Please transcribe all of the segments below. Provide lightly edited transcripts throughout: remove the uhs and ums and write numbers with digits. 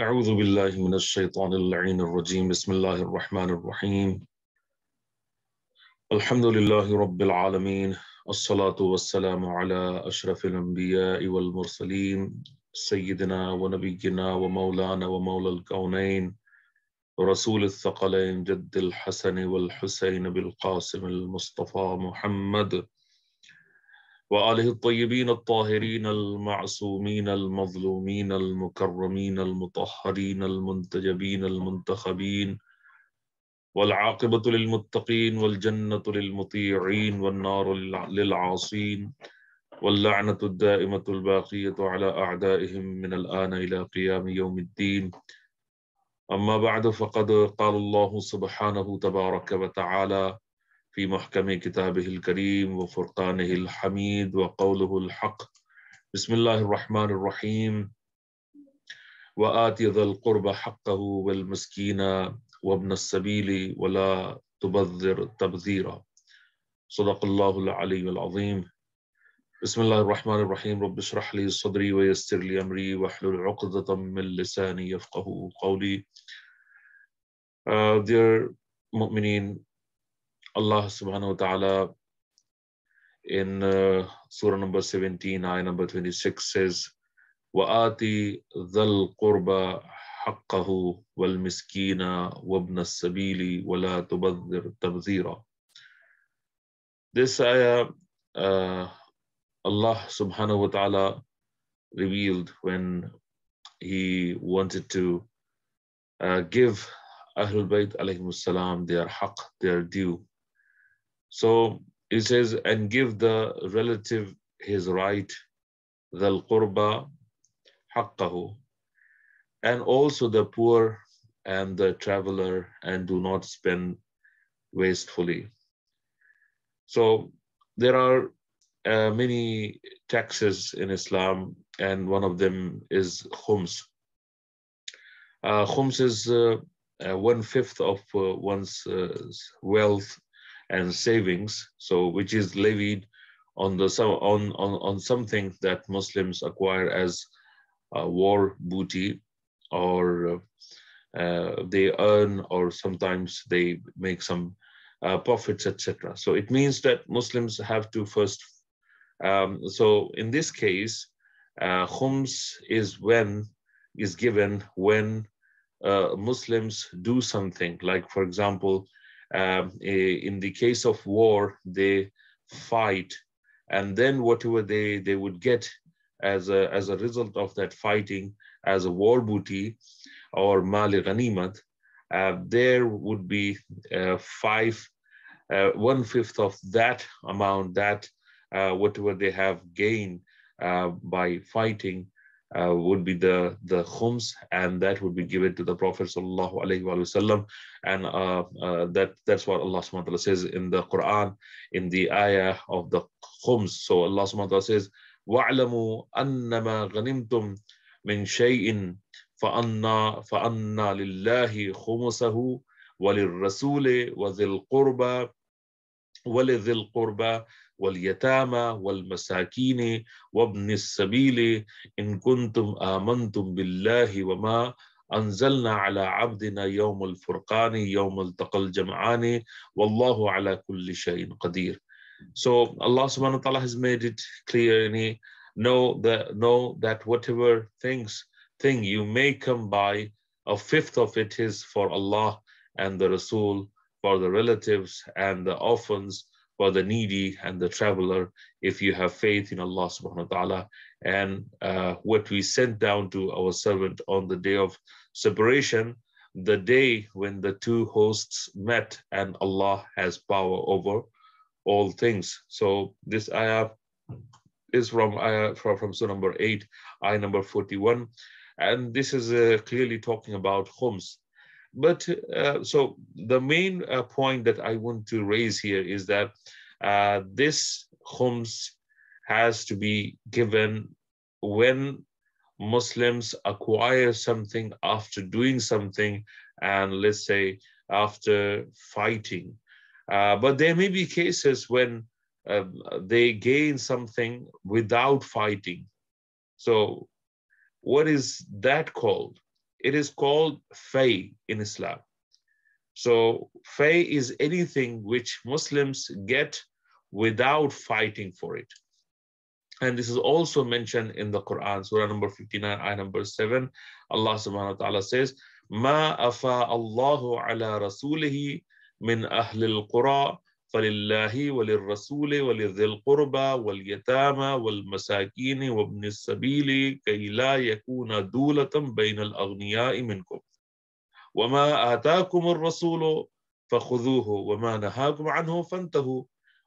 أعوذ بالله من الشيطان اللعين الرجيم بسم الله الرحمن الرحيم الحمد لله رب العالمين الصلاة والسلام على أشرف الأنبياء والمرسلين سيدنا ونبينا ومولانا ومولى الكونين رسول الثقلين جد الحسن والحسين بالقاسم المصطفى محمد وآله الطيبين الطاهرين المعصومين المظلومين المكرمين المطهرين المنتجبين المنتخبين والعاقبة للمتقين والجنة للمطيعين والنار للعاصين واللعنة الدائمة الباقية على أعدائهم من الآن إلى قيام يوم الدين أما بعد فقد قال الله سبحانه تبارك وتعالى في محكم كتابه الكريم وفرقانه الحميد وقوله الحق بسم الله الرحمن الرحيم وآت ذا القرب حقه والمسكين وابن السبيل ولا تبذر تبذيرا صدق الله العلي العظيم بسم الله الرحمن الرحيم رب اشرح لي صدري ويسر لي أمري واحلل عقدة من لساني يفقه قولي. Dear mu'mineen, Allah subhanahu wa ta'ala in surah number 17, ayah number 26 says, وَآتِ ذَا الْقُرْبَ حَقَّهُ وَالْمِسْكِينَ وَابْنَ السَّبِيلِ وَلَا تُبَذِّرْ تَبْذِيرًا. This ayah, Allah subhanahu wa ta'ala revealed when He wanted to give Ahlul Bayt alayhimus salam their haqq, their due. So it says, and give the relative his right, dhal qurba haqqahu, and also the poor and the traveler, and do not spend wastefully. So there are many taxes in Islam, and one of them is khums. Khums is 1/5 of one's wealth and savings, so which is levied on the on something that Muslims acquire as war booty, or they earn, or sometimes they make some profits, etc. So it means that Muslims have to first. So in this case, khums is given when Muslims do something, like for example, in the case of war, they fight, and then whatever they would get as a result of that fighting as a war booty or mali ghanimat, there would be 1/5 of that amount, that whatever they have gained by fighting would be the khums, and that would be given to the Prophet sallallahu alaihi wasallam. And that's what Allah subhanahu wa ta'ala says in the Quran, in the ayah of the khums. So Allah subhanahu wa ta'ala says, وَاعْلَمُوا أَنَّمَا غَنِمْتُمْ مِنْ شَيْءٍ فَأَنَّا لِلَّهِ خُمُسَهُ وَلِلرَّسُولِ وَلِذِي الْقُرْبَى واليتامى والمساكين وابن السبيل إن كنتم آمنتم بالله وما أنزلنا على عبدنا يوم الفرقان يوم التقى الجمعان والله على كل شيء قدير. So Allah subhanahu wa ta'ala has made it clear, and know that whatever thing you may come by, 1/5 of it is for Allah and the Rasul, for the relatives and the orphans, for the needy and the traveler, if you have faith in Allah subhanahu wa ta'ala. And what we sent down to our servant on the day of separation, the day when the two hosts met, and Allah has power over all things. So this ayah is from surah number 8, ayah number 41, and this is clearly talking about khums. But so the main point that I want to raise here is that this khums has to be given when Muslims acquire something after doing something, and let's say after fighting. But there may be cases when they gain something without fighting. So what is that called? it is called fay in Islam. So fay is anything which Muslims get without fighting for it. And this is also mentioned in the Quran, Surah number 59, ayah number 7. Allah subhanahu wa ta'ala says, Ma afa Allahu ala rasulihi min ahlil qura falillahi walil rasuli walidhil qurba wal yatama wal masakini wabni sabili kay la yakuna dulatam bayna al aghniyai minkum. وَمَا آتَاكُمُ الرَّسُولُ فَخُذُوهُ وَمَا نَهَاكُمْ عَنْهُ فَانْتَهُوا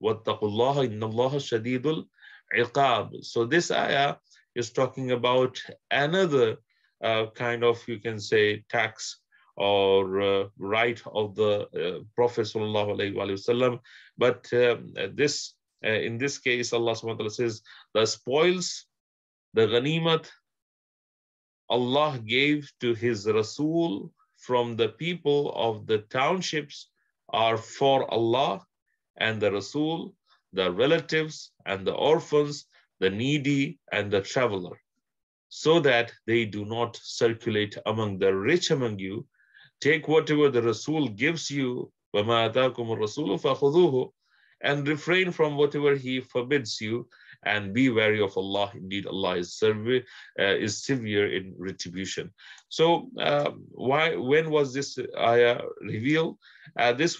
وَاتَّقُوا اللَّهَ إِنَّ اللَّهَ شَدِيدُ الْعِقَابِ. So this ayah is talking about another kind of, you can say, tax or right of the Prophet sallallahu alaihi wasallam. But in this case, Allah subhanahu wa ta'ala says, the spoils, the ghanimat, Allah gave to his Rasul from the people of the townships are for Allah and the Rasul, the relatives and the orphans, the needy and the traveler, so that they do not circulate among the rich among you. Take whatever the Rasul gives you, وَمَا آتَاكُمُ الرَّسُولُ فَخُذُوهُ, and refrain from whatever he forbids you, and be wary of Allah. Indeed, Allah is severe in retribution. So when was this ayah revealed? This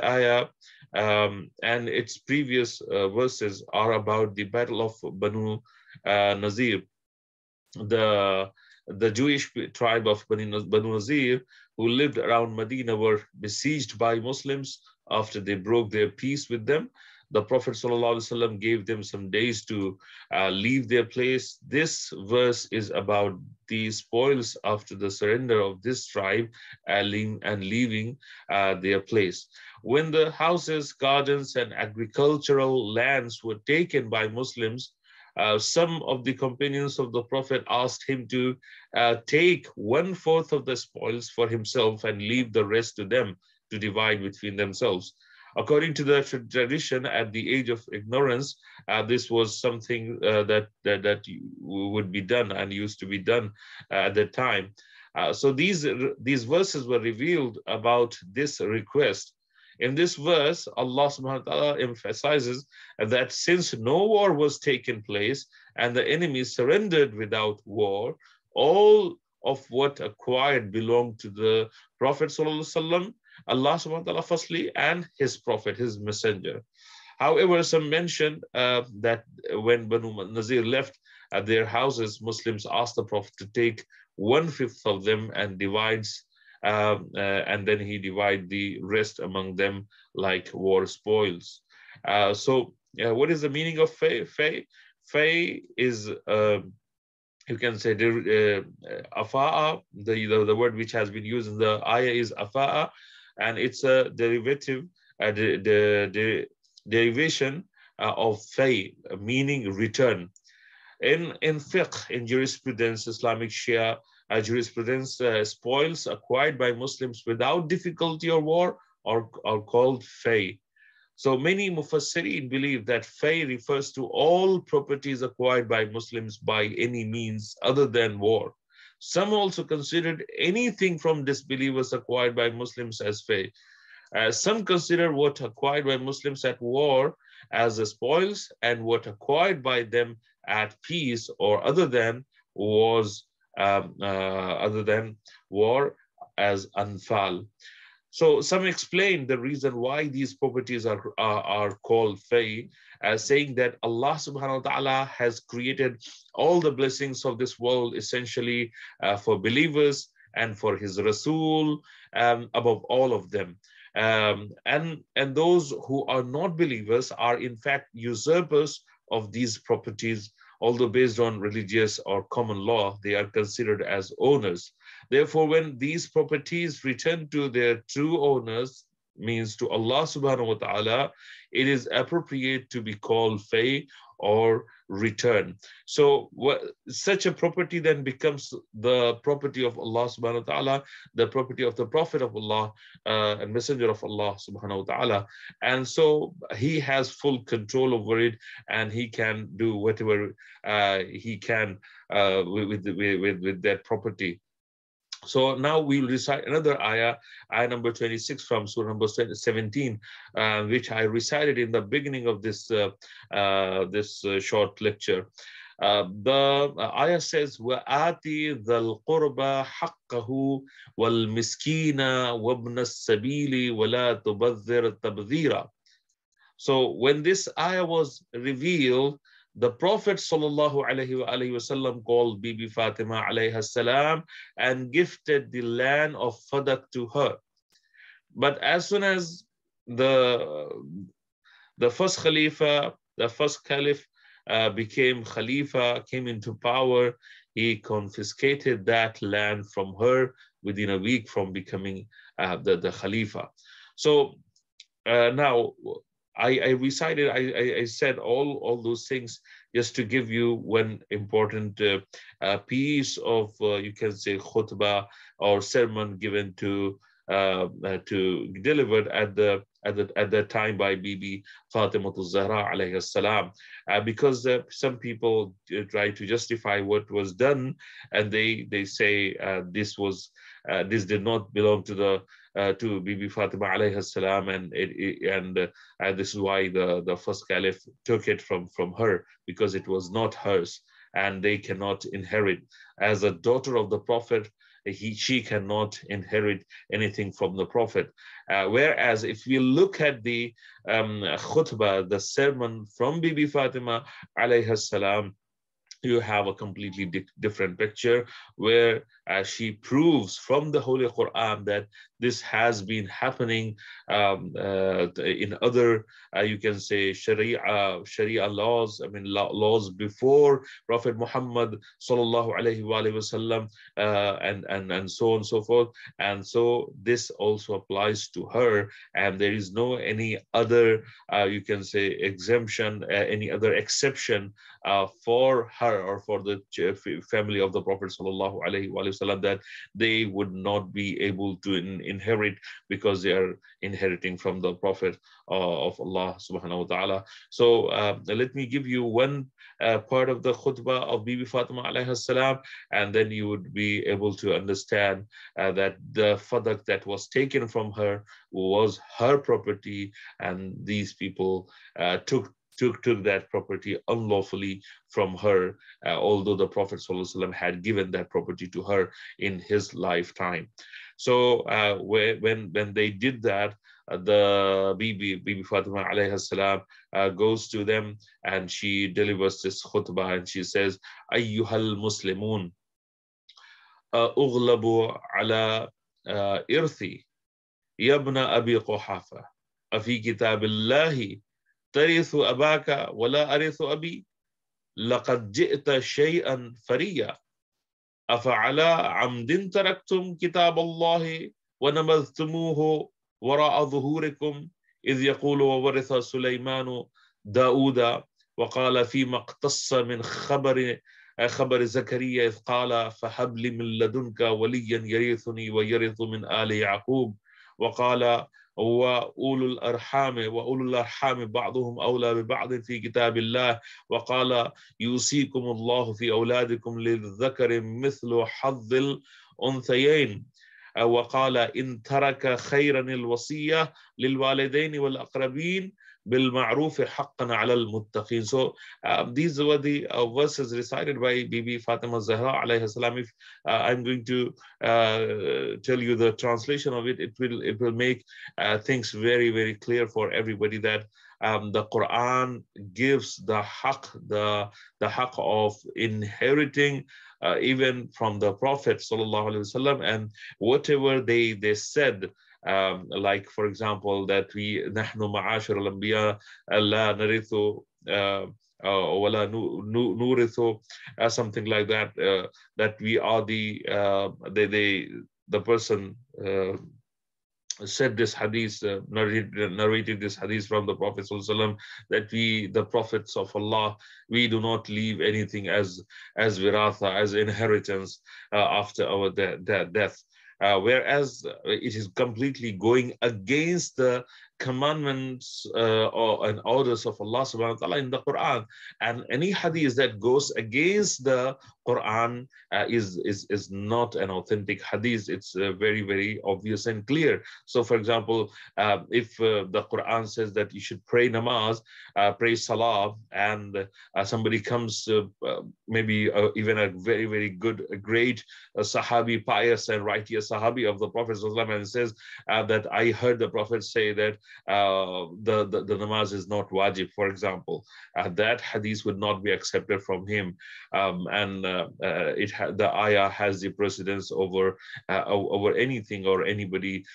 ayah and its previous verses are about the battle of Banu Nazir, the Jewish tribe of Banu Nazir, who lived around Medina, were besieged by Muslims after they broke their peace with them. The Prophet ﷺ gave them some days to leave their place. This verse is about the spoils after the surrender of this tribe and leaving their place. When the houses, gardens, and agricultural lands were taken by Muslims, some of the companions of the Prophet asked him to take 1/4 of the spoils for himself and leave the rest to them to divide between themselves. According to the tradition, at the age of ignorance, this was something that would be done and used to be done at that time. So these verses were revealed about this request. In this verse, Allah subhanahu wa ta'ala emphasizes that since no war was taken place and the enemy surrendered without war, all of what acquired belonged to the Prophet sallallahu alaihi wasallam, Allah subhanahu wa ta'ala firstly, and his Prophet, his messenger. However, some mention that when Banu Nazir left their houses, Muslims asked the Prophet to take 1/5 of them and then he divide the rest among them like war spoils. So what is the meaning of fay? Fay is, you can say, afa'a, the word which has been used in the ayah is afa'a, and it's a derivation of fay, meaning return. In fiqh, in jurisprudence, Islamic Shia jurisprudence, spoils acquired by Muslims without difficulty or war are called fay. So many mufassirin believe that fay refers to all properties acquired by Muslims by any means other than war. Some also considered anything from disbelievers acquired by Muslims as fay. Some consider what acquired by Muslims at war as the spoils, and what acquired by them at peace or other than war as anfal. So some explain the reason why these properties are called fay, as saying that Allah subhanahu wa ta'ala has created all the blessings of this world essentially for believers and for his Rasul above all of them. And those who are not believers are in fact usurpers of these properties. Although based on religious or common law, they are considered as owners. Therefore, when these properties return to their true owners, means to Allah subhanahu wa ta'ala, it is appropriate to be called fay or return. So such a property then becomes the property of Allah subhanahu wa ta'ala, the property of the Prophet of Allah and Messenger of Allah subhanahu wa ta'ala. And so he has full control over it, and he can do whatever he can with that property. So now we'll recite another ayah, ayah number 26 from surah number 17, which I recited in the beginning of this short lecture. The ayah says, وَآتِ ذَا الْقُرْبَى حَقَّهُ وَالْمِسْكِينَ وَابْنَ السَّبِيلِ وَلَا تُبَذِّرْ تَبْذِيرًا. So when this ayah was revealed, the Prophet ﷺ called Bibi Fatima alayhi salam and gifted the land of Fadak to her. But as soon as the first Khalifa, the first Caliph became Khalifa, came into power, he confiscated that land from her within a week from becoming the Khalifa. So now, I recited, I said all those things just to give you one important piece of, you can say, khutbah or sermon given to delivered at the time by Bibi Fatima Zahra alayhi salam, because some people try to justify what was done, and they say this did not belong to Bibi Fatima alayhi salam, and this is why the first caliph took it from her, because it was not hers, and they cannot inherit. As a daughter of the Prophet, she cannot inherit anything from the Prophet. Whereas if we look at the khutbah, the sermon from Bibi Fatima alayhi salam, you have a completely different picture, where she proves from the Holy Quran that this has been happening in other, you can say, Sharia laws. I mean, laws before Prophet Muhammad sallallahu alaihi wasallam, and so on and so forth. And so this also applies to her, and there is no any other, you can say, exemption, any other exception for her or for the family of the Prophet sallallahu alaihi wasallam, that they would not be able to inherit, because they are inheriting from the Prophet of Allah subhanahu wa ta'ala. So let me give you one part of the khutbah of Bibi Fatima alayhi salam, and then you would be able to understand that the fadak that was taken from her was her property, and these people took that property unlawfully from her, although the Prophet ﷺ had given that property to her in his lifetime. So when they did that, the Bibi Fatima alayhi salam goes to them, and she delivers this khutbah, and she says, Ayyuhal Muslimun, ughlabu ala irthi, yabna Abi Quhafa, afi kitabillahi ترث أباك ولا أرث أبي لقد جئت شيئا فريا أفعلى عمد تركتم كتاب الله ونبذتموه وراء ظهوركم إذ يقول وورث سليمان داود وقال فيما اقتص من خبر زكريا إذ قال فهب لي من لدنك وليا يرثني ويرث من آل يعقوب وقال وأولو الأرحام بعضهم أولى ببعض في كتاب الله وقال يوصيكم الله في أولادكم للذكر مثل حظ الأنثيين وقال إن ترك خيرا الوصية للوالدين والأقربين بالمعروف حقا على المتقين. So these were the verses recited by Bibi Fatima Zahra alayhi salam. If I'm going to tell you the translation of it, it will make things very, very clear for everybody that the Quran gives the haqq of inheriting even from the Prophet sallallahu alaihi wasallam, and whatever they said. Like, for example, that we نحن معاشر الأنبياء لا نرث ولا نورث, something like that, that we are the person said this hadith, narrated this hadith from the Prophet ﷺ, that we, the prophets of Allah, we do not leave anything as viratha, as inheritance after our death. Whereas it is completely going against the commandments and orders of Allah subhanahu wa ta'ala in the Quran. And any hadith that goes against the Quran is not an authentic hadith. It's very, very obvious and clear. So for example, if the Quran says that you should pray namaz, pray salah, and somebody comes, maybe even a very, very good, great Sahabi, pious and righteous Sahabi of the Prophet ﷺ, and says that I heard the Prophet say that the namaz is not wajib, for example, that hadith would not be accepted from him, and the ayah has the precedence over anything or anybody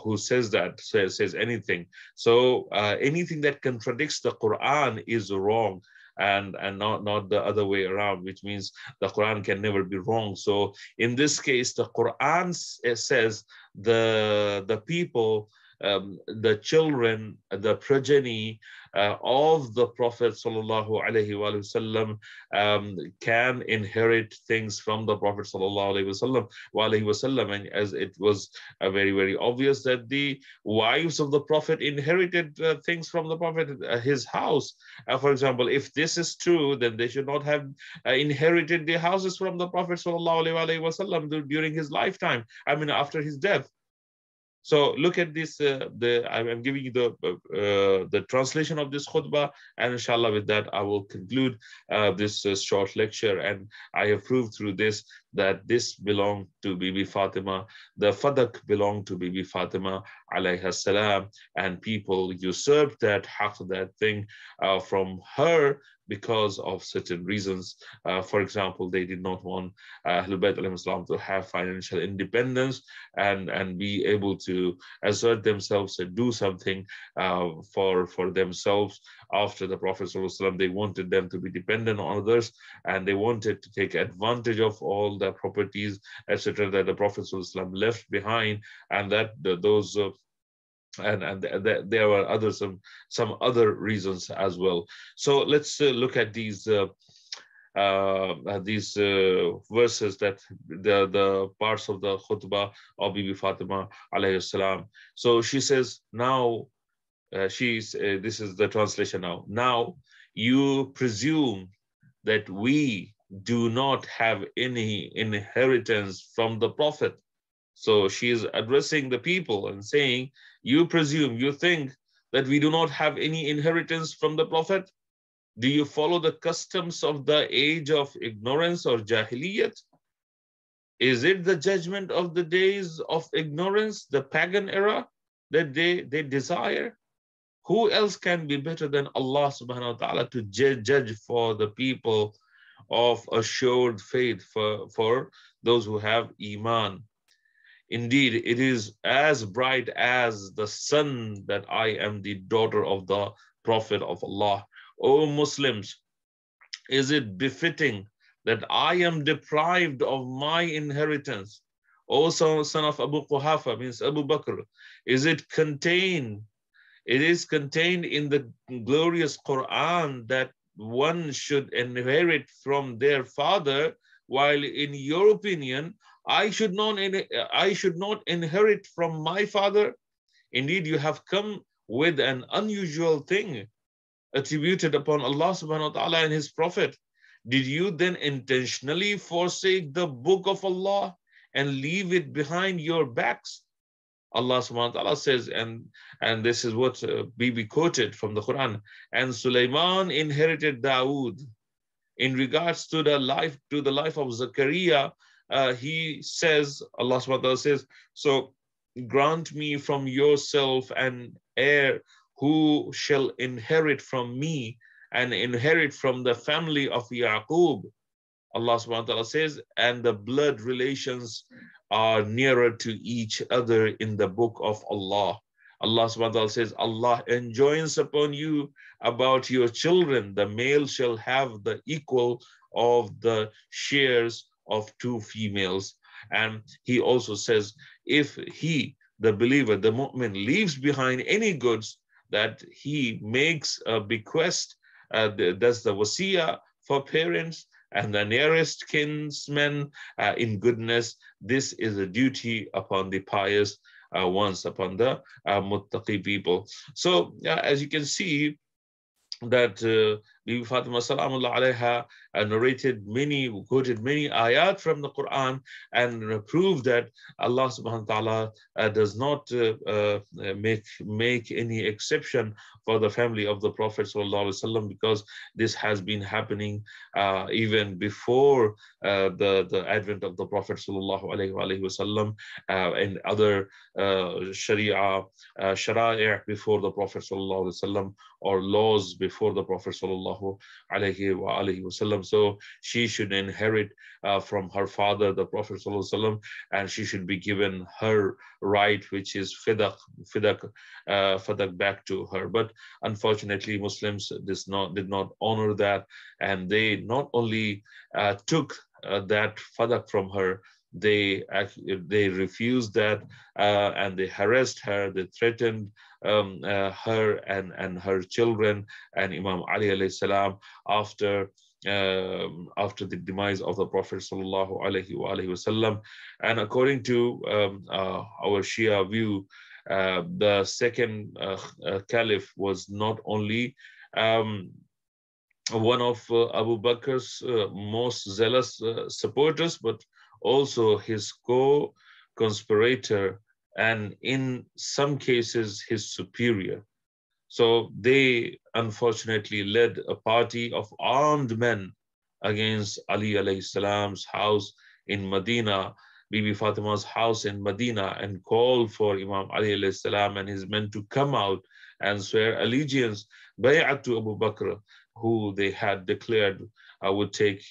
who says anything. So anything that contradicts the Quran is wrong, and not the other way around, which means the Quran can never be wrong. So in this case, the Quran says the people, the children, the progeny of the Prophet sallallahu alaihi wasallam can inherit things from the Prophet sallallahu alaihi wasallam, and as it was very, very obvious that the wives of the Prophet inherited things from the Prophet, his house. For example, if this is true, then they should not have inherited the houses from the Prophet sallallahu alaihi wasallam during his lifetime. I mean, after his death. So look at this. I'm giving you the translation of this khutbah, and inshallah with that I will conclude this short lecture. And I have proved through this that this belonged to Bibi Fatima. The Fadak belonged to Bibi Fatima alayha salam, and people usurped that haqq, that thing from her because of certain reasons. For example, they did not want Ahlul Bayt alayhim salam to have financial independence and be able to assert themselves and do something for themselves after the Prophet sallallahu alaihi wasallam. They wanted them to be dependent on others, and they wanted to take advantage of all the properties, etc., that the Prophet sallallahu alaihi wasallam left behind, and that those and there were some other reasons as well. So let's look at these verses, that the parts of the khutbah of Bibi Fatima alayhi salam. So she says, now this is the translation now. Now you presume that we do not have any inheritance from the Prophet. So she is addressing the people and saying, you presume, you think that we do not have any inheritance from the Prophet? Do you follow the customs of the age of ignorance or jahiliyat? Is it the judgment of the days of ignorance, the pagan era, that they desire? Who else can be better than Allah subhanahu wa ta'ala to judge for the people of assured faith, for those who have iman? Indeed, it is as bright as the sun that I am the daughter of the Prophet of Allah. O Muslims, is it befitting that I am deprived of my inheritance? O son of Abu Quhafa, means Abu Bakr, is it contained? It is contained in the glorious Quran that one should inherit from their father, while in your opinion, I should not inherit from my father. Indeed, you have come with an unusual thing attributed upon Allah subhanahu wa ta'ala and his Prophet. Did you then intentionally forsake the book of Allah and leave it behind your backs? Allah subhanahu wa ta'ala says, and this is what Bibi quoted from the Quran, and Sulaiman inherited Dawood. In regards to the life of Zakaria, he says, Allah subhanahu wa ta'ala says, so grant me from yourself an heir who shall inherit from me and inherit from the family of Yaqub. Allah subhanahu wa ta'ala says, and the blood relations are nearer to each other in the book of Allah. Allah subhanahu wa ta'ala says, Allah enjoins upon you about your children. The male shall have the equal of the shares of two females. And he also says, if he, the believer, the mu'min, leaves behind any goods, that he makes a bequest, does the wasiyah for parents and the nearest kinsmen in goodness. This is a duty upon the pious. once upon the muttaqi people. So as you can see, that Bibi Fatima Salamullah Alaiha quoted many ayat from the Quran, and proved that Allah subhanahu wa ta'ala does not make any exception for the family of the Prophet sallallahu alaihi wasallam, because this has been happening even before the advent of the Prophet sallallahu alaihi wasallam, and other sharia before the Prophet sallallahu alaihi wasallam, or laws before the Prophet sallallahu alaihi wasallam. So she should inherit from her father, the Prophet sallallahu alaihi wasallam, and she should be given her right, which is Fidak back to her. But unfortunately, Muslims did not honor that, and they not only took that Fadak from her, they refused that, and they harassed her, they threatened her and her children and Imam Ali alayhi salam after the demise of the Prophet sallallahu alaihi wasallam. And according to our Shia view, the second caliph was not only one of Abu Bakr's most zealous supporters, but also his co-conspirator, and in some cases his superior. So they unfortunately led a party of armed men against Ali alayhi salam's house in Medina, Bibi Fatima's house in Medina, and called for Imam Ali alayhi salam and his men to come out and swear allegiance, bay'at to Abu Bakr, who they had declared would take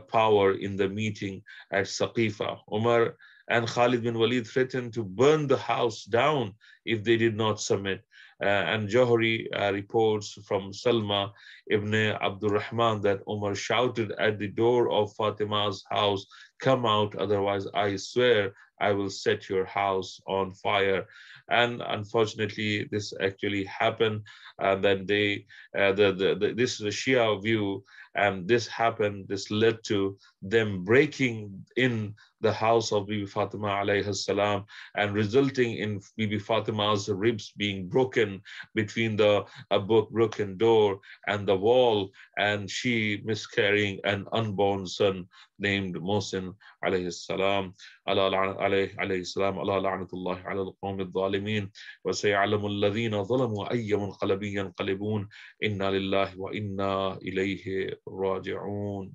power in the meeting at Saqifa. Umar and Khalid bin Walid threatened to burn the house down if they did not submit. And Johari reports from Salma ibn Abdul Rahman that Umar shouted at the door of Fatima's house, "Come out, otherwise I swear I will set your house on fire." And unfortunately, this actually happened. And then this is a Shia view, and this happened. This led to them breaking in the house of Bibi Fatima alayhi salam, and resulting in Bibi Fatima's ribs being broken between the broken door and the wall, and she miscarrying an unborn son named Mohsin alayhi salam. Allah alayhi salam, Allah la'natullahi ala al-qawmi al-zalimin, wa sayalamu alladhina zalamu ayya munqalabin yanqalibun, inna lillahi wa inna ilayhi raji'un.